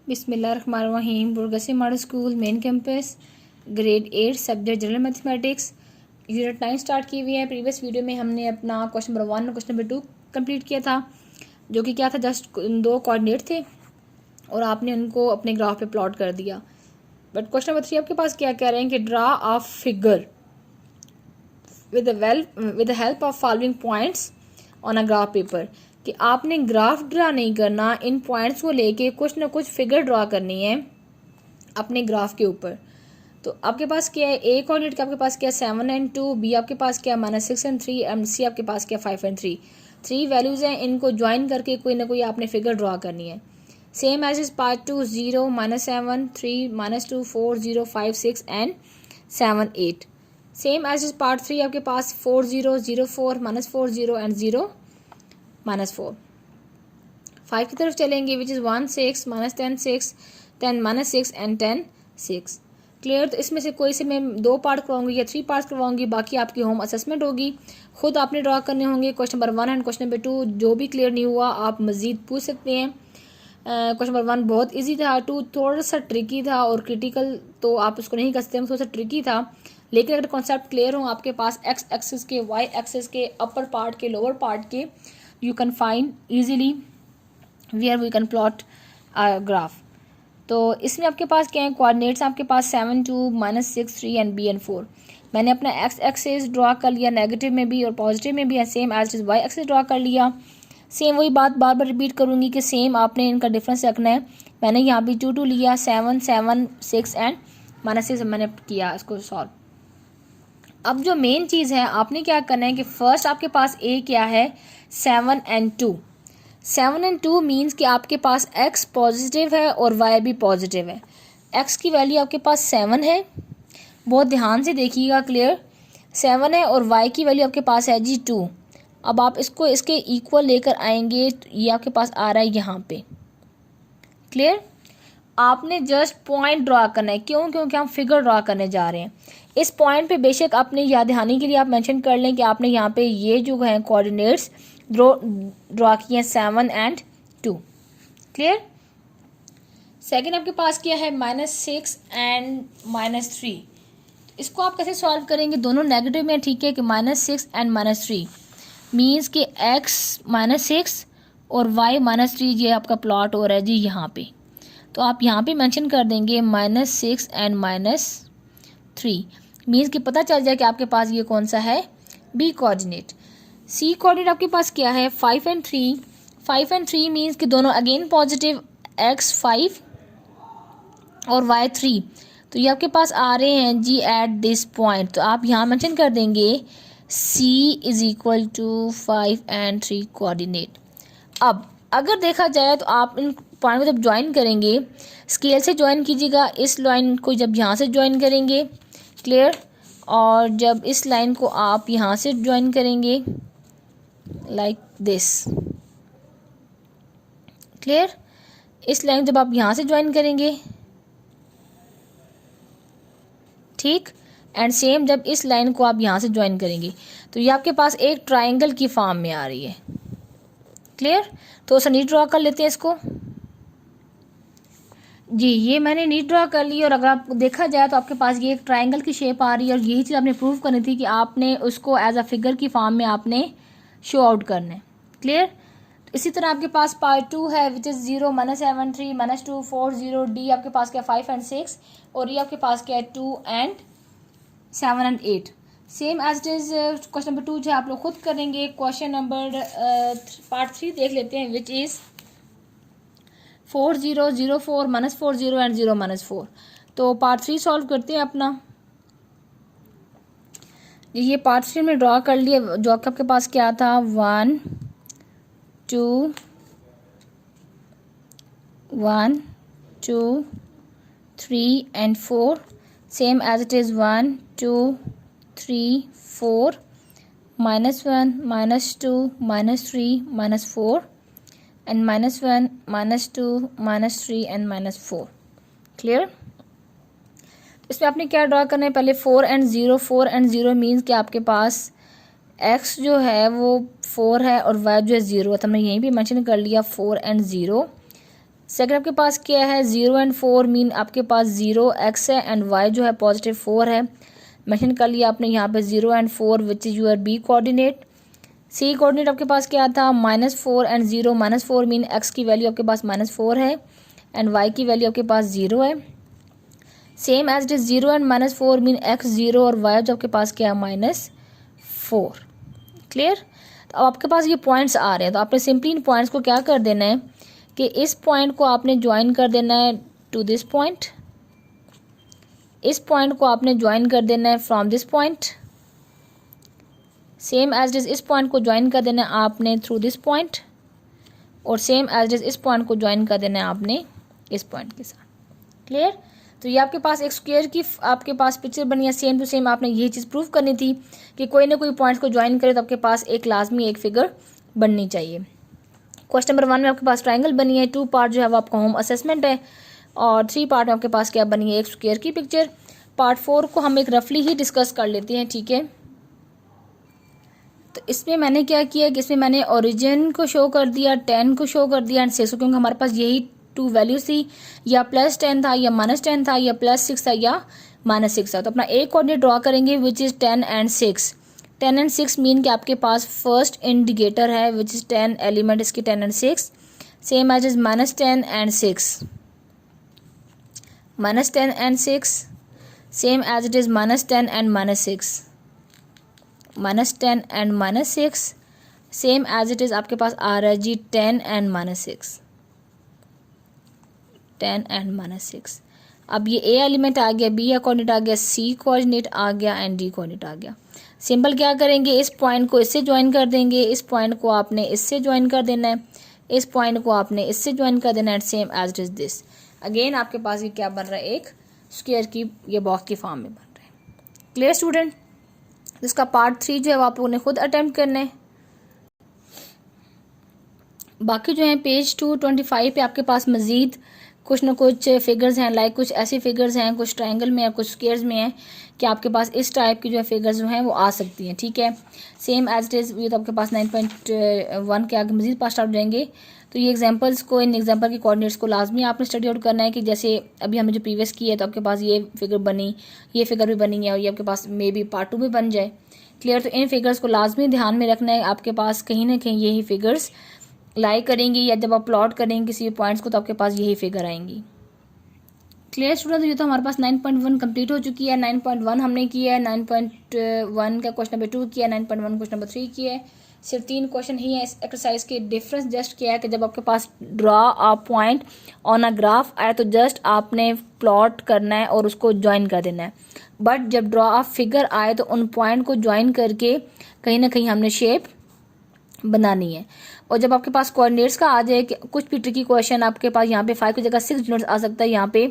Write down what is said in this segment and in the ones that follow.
बिस्मिल्लाहिर्रहमानिर्रहीम। बुरगसी model school main campus, grade 8, subject general mathematics, unit 9 start की हुई है। प्रीवियस वीडियो में हमने अपना क्वेश्चन नंबर 1 और क्वेश्चन नंबर 2 कंप्लीट किया था, जो कि क्या था, जस्ट 2 कोऑर्डिनेट थे और आपने उनको अपने ग्राफ पे प्लॉट कर दिया। बट क्वेश्चन नंबर 3 आपके पास क्या कह रहे हैं कि draw a figure with the help of following points on a graph paper, कि आपने ग्राफ ड्रा नहीं करना, इन पॉइंट्स को लेके कुछ ना कुछ फिगर ड्रा करनी है अपने ग्राफ के ऊपर। तो आपके पास क्या है, ए कोऑर्डिनेट का आपके पास क्या है 7 and 2, बी आपके पास क्या है -6 and 3, एंड सी आपके पास क्या 5 and 3। 3 वैल्यूज़ हैं, इनको ज्वाइन करके कोई ना कोई आपने फिगर ड्रा करनी है। Same as is part 2, 0, -7, 3, -2, 4, 0, 5, 6 and 7, 8। Same as is part 3 आपके पास 4, 0, 0, 4, -4, 0 एंड 0, -4। 5 की तरफ चलेंगे, विच इज़ 1, 6, -10, 6, 10, -6 एंड 10, 6। क्लियर। तो इसमें से कोई से मैं 2 पार्ट करवाऊंगी या 3 पार्ट्स करवाऊंगी, बाकी आपकी होम असेसमेंट होगी, खुद आपने ड्रा करने होंगे। Question number 1 and question number 2 जो भी क्लियर नहीं हुआ आप मज़ीद पूछ सकते हैं। क्वेश्चन नंबर 1 बहुत इजी था, 2 थोड़ा सा ट्रिकी था और क्रिटिकल तो आप उसको नहीं कर सकते, थोड़ा सा ट्रिकी था। लेकिन अगर कॉन्सेप्ट क्लियर हो आपके पास, एक्स एक्सिस के, वाई एक्सिस के, अपर पार्ट के, लोअर पार्ट के, you can find easily where we can plot graph. तो इसमें आपके पास क्या है, कोऑर्डिनेट्स आपके पास 7, 2, -6, 3 एंड बी एंड 4। मैंने अपना एक्स एक्सिस ड्रा कर लिया, नेगेटिव में भी और पॉजिटिव में भी है, same as is Y axis draw कर लिया। सेम वही बात बार बार रिपीट करूँगी कि सेम आपने इनका डिफरेंस रखना है। मैंने यहाँ भी 2, 2 लिया, 7, 7, 6 एंड -6 मैंने किया इसको सॉल्व। अब जो मेन चीज़ है, आपने क्या करना है कि फर्स्ट आपके पास ए क्या है 7 and 2। 7 and 2 मीन्स कि आपके पास x पॉजिटिव है और y भी पॉजिटिव है। x की वैल्यू आपके पास 7 है, बहुत ध्यान से देखिएगा, क्लियर। 7 है और y की वैल्यू आपके पास है जी 2। अब आप इसको इसके इक्वल लेकर आएंगे तो ये आपके पास आ रहा है यहाँ पे, क्लियर। आपने जस्ट पॉइंट ड्रा करना है, क्यों? क्योंकि हम फिगर ड्रा करने जा रहे हैं। इस पॉइंट पे बेशक अपने याद दहानी के लिए आप मेंशन कर लें कि आपने यहाँ पे ये जो है कोऑर्डिनेट्स ड्रा किए हैं 7 and 2, क्लियर। सेकंड आपके पास क्या है -6 and -3। इसको आप कैसे सॉल्व करेंगे, दोनों नेगेटिव में, ठीक है, कि -6 and -3 मीन्स कि x -6 और y -3 ये आपका प्लॉट हो रहा है जी यहाँ पे। तो आप यहाँ पे मेंशन कर देंगे -6 and -3, मीन्स कि पता चल जाए कि आपके पास ये कौन सा है, बी कोऑर्डिनेट। सी कोऑर्डिनेट आपके पास क्या है 5 and 3। 5 and 3 मीन्स कि दोनों अगेन पॉजिटिव, x 5 और y 3। तो ये आपके पास आ रहे हैं जी एट दिस पॉइंट। तो आप यहाँ मेंशन कर देंगे c = 5 and 3 कोऑर्डिनेट। अब अगर देखा जाए तो आप इन पॉइंट को जब ज्वाइन करेंगे, स्केल से ज्वाइन कीजिएगा, इस लाइन को जब यहाँ से ज्वाइन करेंगे, क्लियर, और जब इस लाइन को आप यहाँ से ज्वाइन करेंगे लाइक दिस, क्लियर। इस लाइन जब आप यहाँ से ज्वाइन करेंगे, ठीक, एंड सेम जब इस लाइन को आप यहाँ से ज्वाइन करेंगे, तो ये आपके पास एक ट्राइंगल की फॉर्म में आ रही है, क्लियर। तो सर नीट ड्रा कर लेते हैं इसको जी। ये मैंने नीट ड्रा कर ली और अगर आप देखा जाए तो आपके पास ये एक ट्रायंगल की शेप आ रही है और यही चीज़ आपने प्रूव करनी थी कि आपने उसको एज अ फिगर की फॉर्म में आपने शो आउट करना है, क्लियर। इसी तरह आपके पास पार्ट 2 है, विच इज़ 0, -7, 3, -2, 4, 0, डी आपके पास क्या 5 and 6 और ये आपके पास क्या है 2 and 7 and 8। Same as it is question number 2 जो है आप लोग खुद करेंगे। क्वेश्चन नंबर पार्ट 3 देख लेते हैं, विच इज़ 4, 0, 0, 4, -4, 0 एंड 0, -4। तो पार्ट 3 सॉल्व करते हैं अपना। ये पार्ट 3 में ड्रा कर लिए, जो आपके पास क्या था 1, 2, 3 and 4। Same as it is 1, 2, 3, 4, -1, -2, -3, -4 and -1, -2, -3 and -4, clear. इसमें आपने क्या ड्रा करना है, पहले 4 and 0। 4 and 0 मीन्स कि आपके पास x जो है वो 4 है और y जो है 0 है। तो हमने यहीं भी मेंशन कर लिया 4 and 0। सेकंड आपके पास क्या है, 0 एंड 4 मीन आपके पास 0 x है एंड y जो है पॉजिटिव 4 है। मेंशन कर लिया आपने यहाँ पे 0 and 4 which is your B coordinate. C coordinate आपके पास क्या था, -4 एंड 0, -4 मीन x की वैल्यू आपके पास -4 है एंड y की वैल्यू आपके पास 0 है। Same as it is 0 and -4 mean x 0 और y जो आपके पास क्या है -4। क्लियर। तो अब आपके पास ये पॉइंट्स आ रहे हैं, तो आपने सिंपली इन पॉइंट्स को क्या कर देना है कि इस पॉइंट को आपने ज्वाइन कर देना है टू दिस पॉइंट, इस पॉइंट को आपने ज्वाइन कर देना है from this point, same as it is इस पॉइंट को ज्वाइन कर देना है आपने थ्रू दिस पॉइंट, और सेम एज इट इज इस पॉइंट को ज्वाइन कर देना है आपने इस पॉइंट के साथ। क्लियर। तो ये आपके पास एक स्क्वायर की आपके पास पिक्चर बनी है, सेम टू सेम आपने ये चीज़ प्रूव करनी थी कि कोई ना कोई पॉइंट्स को ज्वाइन करे तो आपके पास एक लाजमी एक फिगर बननी चाहिए। क्वेश्चन नंबर 1 में आपके पास ट्रायंगल बनी है, 2 पार्ट जो है वो आपका होम असेसमेंट है और 3 पार्ट में आपके पास क्या बनी है, एक स्क्वायर की पिक्चर। पार्ट 4 को हम एक रफली ही डिस्कस कर लेते हैं, ठीक है। तो इसमें मैंने क्या किया कि इसमें मैंने ओरिजिन को शो कर दिया, 10 को शो कर दिया एंड 6 को, क्योंकि हमारे पास यही 2 वैल्यूज थी, या +10 था या -10 था या +6 था या -6 था। तो अपना एक कोऑर्डिनेट ड्रॉ करेंगे which is 10 and 6। 10 and 6 mean कि आपके पास फर्स्ट इंडिकेटर है विच इज़ 10 एलिमेंट इसकी 10 and 6, same as is -10 and 6, -10 and 6, same as it is -10 and -6, -10 and -6, same as it is आपके पास आ रहा है जी 10 एंड -6, 10 एंड -6। अब ये ए एलिमेंट आ गया, बी कोऑर्डिनेट आ गया, सी कोऑर्डिनेट आ गया एंड डी कोऑर्डिनेट आ गया। सिंपल क्या करेंगे, इस पॉइंट को इससे ज्वाइन कर देंगे, इस पॉइंट को आपने इससे ज्वाइन कर देना है, इस पॉइंट को आपने इससे ज्वाइन कर देना है, same as it is this. Again आपके पास ये क्या बन रहा है, एक स्क्वायर की ये बॉक्स की फॉर्म में बन रहा है। Clear student. इसका पार्ट 3 जो है वो आप लोगों ने खुद अटेम्प्ट करना है। बाकी जो है पेज 225 पे आपके पास मजीद कुछ ना कुछ फिगर्स हैं, लाइक कुछ ऐसी फिगर्स हैं, कुछ ट्रायंगल में है, कुछ स्क्वायर्स में है कि आपके पास इस टाइप की जो है फिगर्स जो हैं वो आ सकती हैं, ठीक है। सेम एज इट इज़ ये तो आपके पास 9.1 के आगे मजीद पास आउट जाएंगे। तो ये एग्जांपल्स को, इन एग्जांपल की कोऑर्डिनेट्स को लाजमी आपने स्टडी आउट करना है कि जैसे अभी हमने जो प्रीवियस की है तो आपके पास ये फिगर बनी, ये फिगर भी बनी है और ये आपके पास मे बी पार्ट 2 भी बन जाए। क्लियर। तो इन फिगर्स को लाजमी ध्यान में रखना है, आपके पास कहीं ना कहीं यही फिगर्स लाई करेंगी या जब आप प्लॉट करेंगे किसी पॉइंट्स को तो आपके पास यही फिगर आएंगी। Clear student. ये तो हमारे पास 9.1 कंप्लीट हो चुकी है, 9.1 हमने किया है, 9.1 का क्वेश्चन नंबर 2 किया, 9.1 क्वेश्चन नंबर 3 किया है। सिर्फ 3 क्वेश्चन ही है इस एक्सरसाइज के। डिफरेंस जस्ट क्या है कि जब आपके पास draw a point on a graph आए तो जस्ट आपने प्लॉट करना है और उसको ज्वाइन कर देना है, बट जब ड्रॉ अ फिगर आए तो उन पॉइंट को ज्वाइन करके कहीं ना कहीं हमने शेप बनानी है। और जब आपके पास कोऑर्डिनेट्स का आ जाए कि कुछ भी ट्रिकी क्वेश्चन आपके पास यहाँ पे 5 की जगह 6 यूनिट्स आ सकता है, यहाँ पे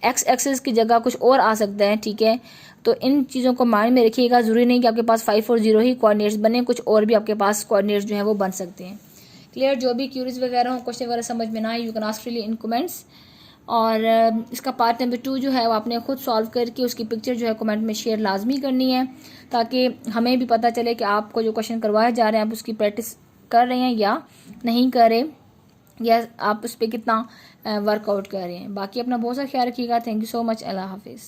एक्स एक्सिस की जगह कुछ और आ सकता है, ठीक है। तो इन चीज़ों को माइंड में रखिएगा, ज़रूरी नहीं कि आपके पास 5 और 0 ही कोऑर्डिनेट्स बने, कुछ और भी आपके पास कोऑर्डिनेट्स जो हैं वो बन सकते हैं। क्लियर। जो भी क्यूरीज वगैरह हो, क्वेश्चन वगैरह समझ में ना आए, you can ask freely in comments. और इसका पार्ट नंबर 2 जो है वो आपने खुद सॉल्व करके उसकी पिक्चर जो है कमेंट में शेयर लाजमी करनी है, ताकि हमें भी पता चले कि आपको जो क्वेश्चन करवाए जा रहे हैं आप उसकी प्रैक्टिस कर रहे हैं या नहीं कर रहे, या आप उस पर कितना वर्कआउट कर रहे हैं। बाकी अपना बहुत सा ख्याल रखिएगा। Thank you so much. अल्लाह हाफिज़।